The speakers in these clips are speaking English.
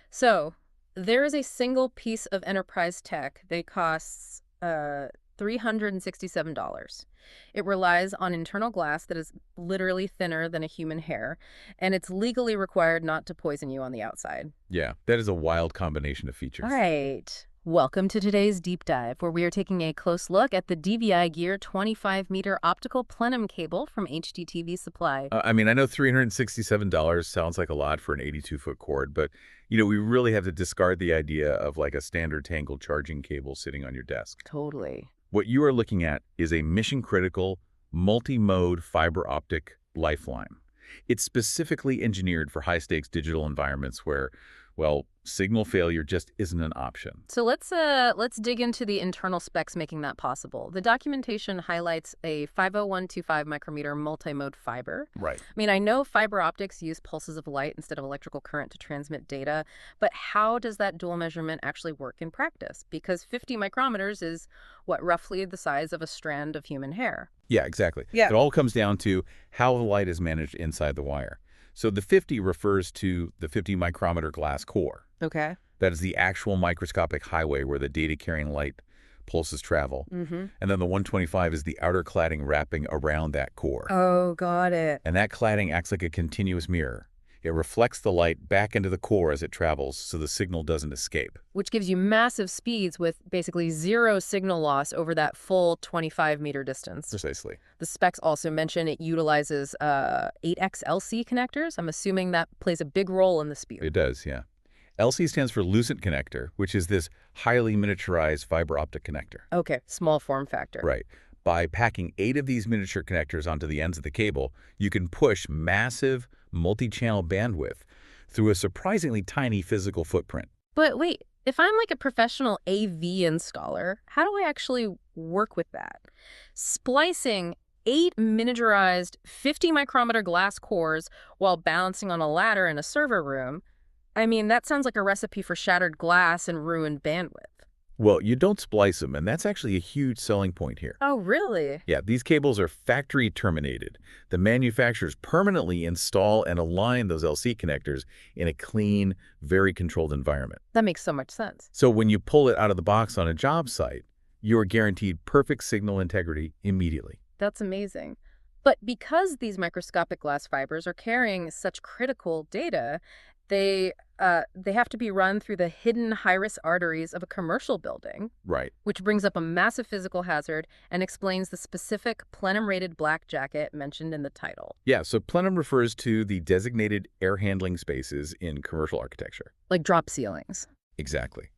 So there is a single piece of enterprise tech that costs $367. It relies on internal glass that is literally thinner than a human hair, and it's legally required not to poison you on the outside. Yeah, that is a wild combination of All features. right. Welcome to today's deep dive, where we are taking a close look at the DVIGear 25-meter optical plenum cable from HDTVSupply. I mean, I know $367 sounds like a lot for an 82-foot cord, but, we really have to discard the idea of like a standard tangled charging cable sitting on your desk. Totally. What you are looking at is a mission-critical, multi-mode fiber optic lifeline. It's specifically engineered for high-stakes digital environments where, well, signal failure just isn't an option. So let's dig into the internal specs making that possible. The documentation highlights a 50125 micrometer multimode fiber. Right. I mean, I know fiber optics use pulses of light instead of electrical current to transmit data, but how does that dual measurement actually work in practice? Because 50 micrometers is roughly the size of a strand of human hair. Yeah, exactly. Yeah. It all comes down to how the light is managed inside the wire. So the 50 refers to the 50 micrometer glass core. Okay. That is the actual microscopic highway where the data-carrying light pulses travel. Mm-hmm. And then the 125 is the outer cladding wrapping around that core. Oh, got it. And that cladding acts like a continuous mirror. It reflects the light back into the core as it travels so the signal doesn't escape. Which gives you massive speeds with basically zero signal loss over that full 25-meter distance. Precisely. The specs also mention it utilizes 8x LC connectors. I'm assuming that plays a big role in the speed. It does, yeah. LC stands for Lucent Connector, which is this highly miniaturized fiber optic connector. Okay, small form factor. Right. By packing 8 of these miniature connectors onto the ends of the cable, you can push massive multi-channel bandwidth through a surprisingly tiny physical footprint. But wait, if I'm like a professional AV installer, how do I actually work with that? Splicing 8 miniaturized 50 micrometer glass cores while balancing on a ladder in a server room, I mean, that sounds like a recipe for shattered glass and ruined bandwidth. Well, you don't splice them, and that's actually a huge selling point here. Oh, really? Yeah, these cables are factory terminated. The manufacturers permanently install and align those LC connectors in a clean, very controlled environment. That makes so much sense. So when you pull it out of the box on a job site, you are guaranteed perfect signal integrity immediately. That's amazing. But because these microscopic glass fibers are carrying such critical data, they have to be run through the hidden high-risk arteries of a commercial building. Right. Which brings up a massive physical hazard and explains the specific Plenum-rated black jacket mentioned in the title. Yeah, so plenum refers to the designated air handling spaces in commercial architecture. Like drop ceilings. Exactly.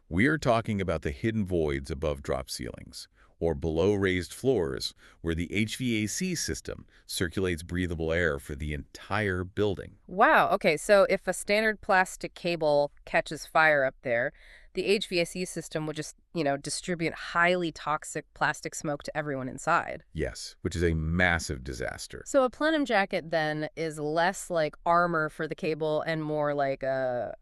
We are talking about the hidden voids above drop ceilings, or below raised floors, where the HVAC system circulates breathable air for the entire building. Wow, okay, so if a standard plastic cable catches fire up there, the HVAC system would just, distribute highly toxic plastic smoke to everyone inside. Yes, which is a massive disaster. So a plenum jacket then is less like armor for the cable and more like a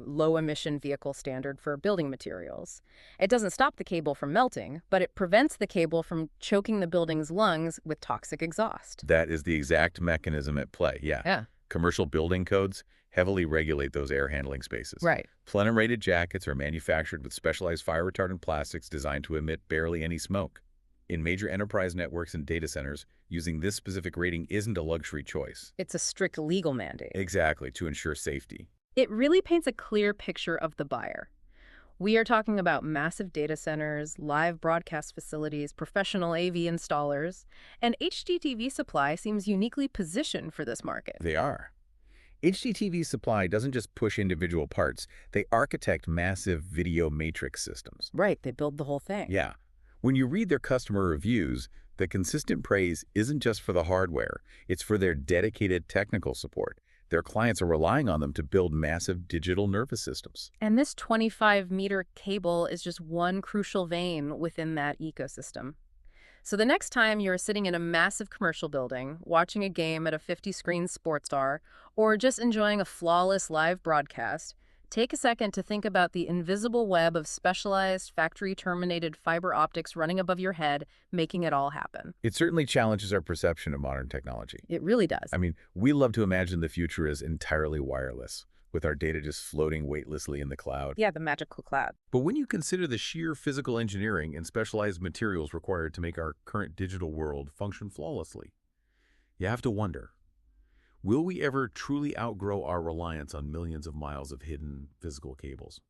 low-emission vehicle standard for building materials. It doesn't stop the cable from melting, but it prevents the cable from choking the building's lungs with toxic exhaust. That is the exact mechanism at play, yeah. Yeah. Commercial building codes heavily regulate those air handling spaces. Right. Plenum-rated jackets are manufactured with specialized fire-retardant plastics designed to emit barely any smoke. In major enterprise networks and data centers, using this specific rating isn't a luxury choice. It's a strict legal mandate. Exactly, to ensure safety. It really paints a clear picture of the buyer. We are talking about massive data centers, live broadcast facilities, professional AV installers, and HDTVSupply seems uniquely positioned for this market. They are. HDTVSupply doesn't just push individual parts, they architect massive video matrix systems. Right, they build the whole thing. Yeah. When you read their customer reviews, the consistent praise isn't just for the hardware, it's for their dedicated technical support. Their clients are relying on them to build massive digital nervous systems. And this 25-meter cable is just one crucial vein within that ecosystem. So the next time you're sitting in a massive commercial building, watching a game at a 50-screen sports bar, or just enjoying a flawless live broadcast, take a second to think about the invisible web of specialized, factory-terminated fiber optics running above your head, making it all happen. It certainly challenges our perception of modern technology. It really does. I mean, we love to imagine the future as entirely wireless. with our data just floating weightlessly in the cloud. Yeah, the magical cloud. But when you consider the sheer physical engineering and specialized materials required to make our current digital world function flawlessly, you have to wonder, will we ever truly outgrow our reliance on millions of miles of hidden physical cables?